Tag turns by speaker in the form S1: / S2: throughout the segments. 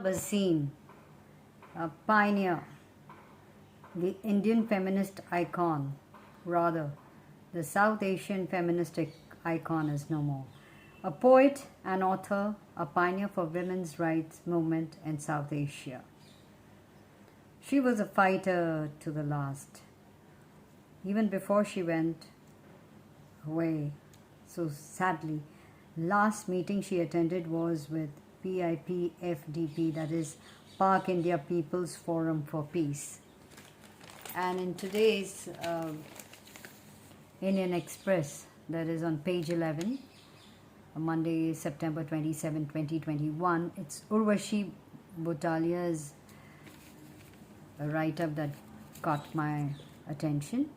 S1: Bhasin, a pioneer, the Indian feminist icon, rather, the South Asian feminist icon is no more. A poet, an author, a pioneer for women's rights movement in South Asia. She was a fighter to the last, even before she went away. So sadly, last meeting she attended was with PIPFDP, that is Park India People's Forum for Peace. And in today's Indian Express, that is on page 11, Monday, September 27, 2021, it's Urvashi Butalia's write-up that caught my attention.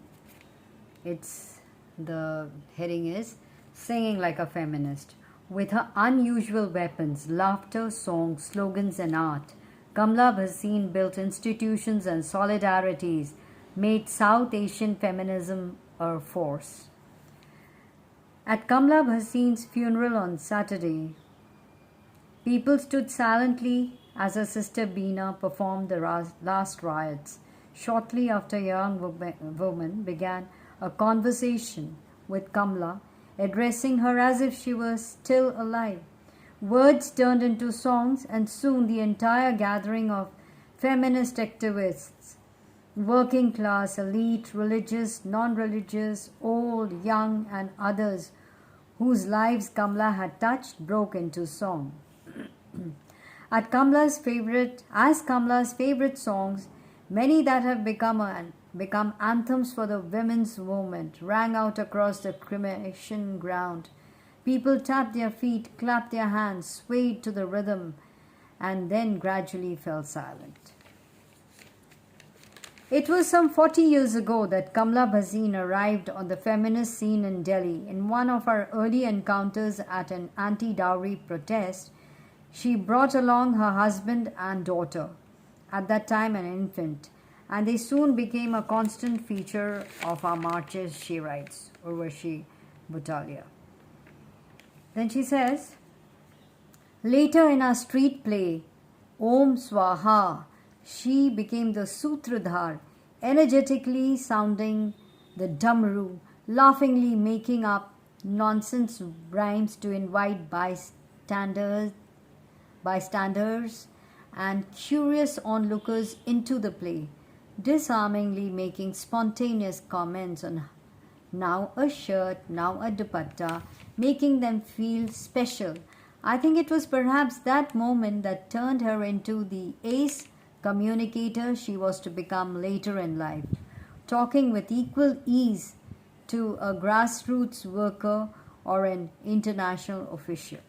S1: The heading is Singing Like a Feminist. With her unusual weapons, laughter, songs, slogans and art, Kamla Bhasin built institutions and solidarities, made South Asian feminism a force. At Kamla Bhasin's funeral on Saturday, people stood silently as her sister Beena performed the last riots. Shortly after, a young woman began a conversation with Kamla, addressing her as if she were still alive. Words turned into songs, and soon the entire gathering of feminist activists, working class, elite, religious, non-religious, old, young, and others whose lives Kamla had touched, broke into song. As Kamla's favorite songs, many that have become anthems for the women's movement, rang out across the cremation ground. People tapped their feet, clapped their hands, swayed to the rhythm, and then gradually fell silent. It was some 40 years ago that Kamla Bhasin arrived on the feminist scene in Delhi. In one of her early encounters at an anti-dowry protest, she brought along her husband and daughter, at that time an infant, and they soon became a constant feature of our marches, she writes, Urvashi Butalia. Then she says, later in our street play, Om Swaha, she became the Sutradhar, energetically sounding the Damaru, laughingly making up nonsense rhymes to invite bystanders and curious onlookers into the play, disarmingly making spontaneous comments on now a shirt, now a dupatta, making them feel special. I think it was perhaps that moment that turned her into the ace communicator she was to become later in life, talking with equal ease to a grassroots worker or an international official.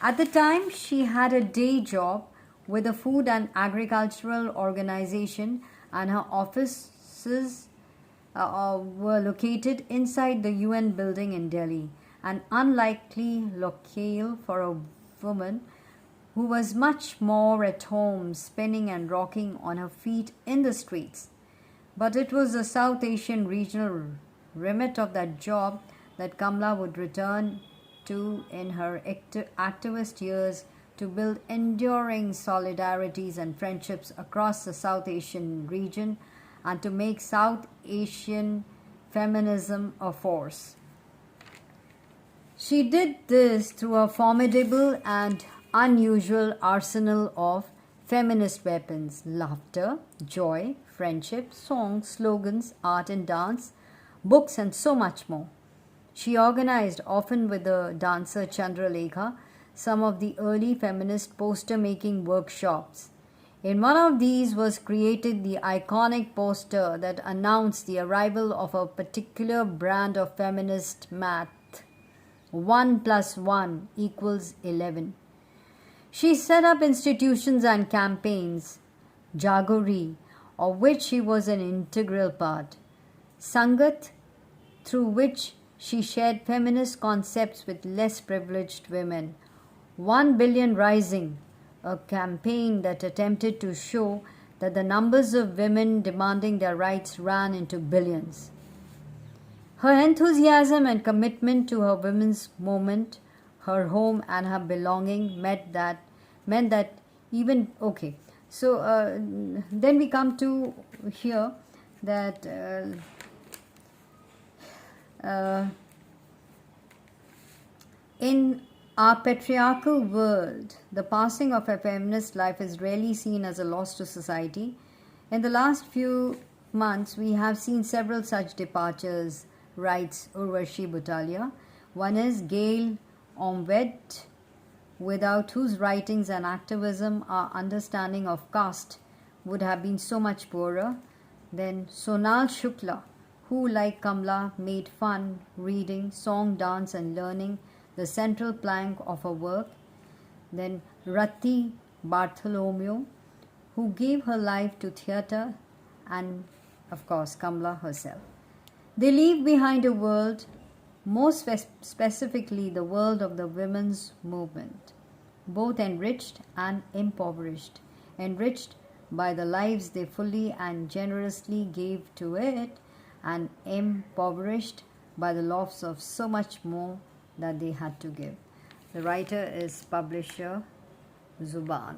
S1: At the time, she had a day job with a food and agricultural organization, and her offices were located inside the UN building in Delhi, an unlikely locale for a woman who was much more at home, spinning and rocking on her feet in the streets. But it was the South Asian regional remit of that job that Kamla would return to in her activist years to build enduring solidarities and friendships across the South Asian region and to make South Asian feminism a force. She did this through a formidable and unusual arsenal of feminist weapons: laughter, joy, friendship, songs, slogans, art and dance, books, and so much more. She organized, often with the dancer Chandralekha, some of the early feminist poster-making workshops. In one of these was created the iconic poster that announced the arrival of a particular brand of feminist math: 1 + 1 = 11. She set up institutions and campaigns, Jagori, of which she was an integral part, Sangat, through which she shared feminist concepts with less privileged women, 1 Billion Rising, a campaign that attempted to show that the numbers of women demanding their rights ran into billions. Her enthusiasm and commitment to her women's movement, her home and her belonging meant that even okay. So then we come to here that in our patriarchal world, the passing of a feminist life is rarely seen as a loss to society. In the last few months, we have seen several such departures, writes Urvashi Butalia. One is Gail Omved, without whose writings and activism our understanding of caste would have been so much poorer. Then Sonal Shukla, who, like Kamla, made fun, reading, song, dance, and learning the central plank of her work. Then Rati Bartholomew, who gave her life to theatre, and of course Kamla herself. They leave behind a world, more specifically the world of the women's movement, both enriched and impoverished, enriched by the lives they fully and generously gave to it, and impoverished by the loss of so much more that they had to give. The writer is publisher Zuban.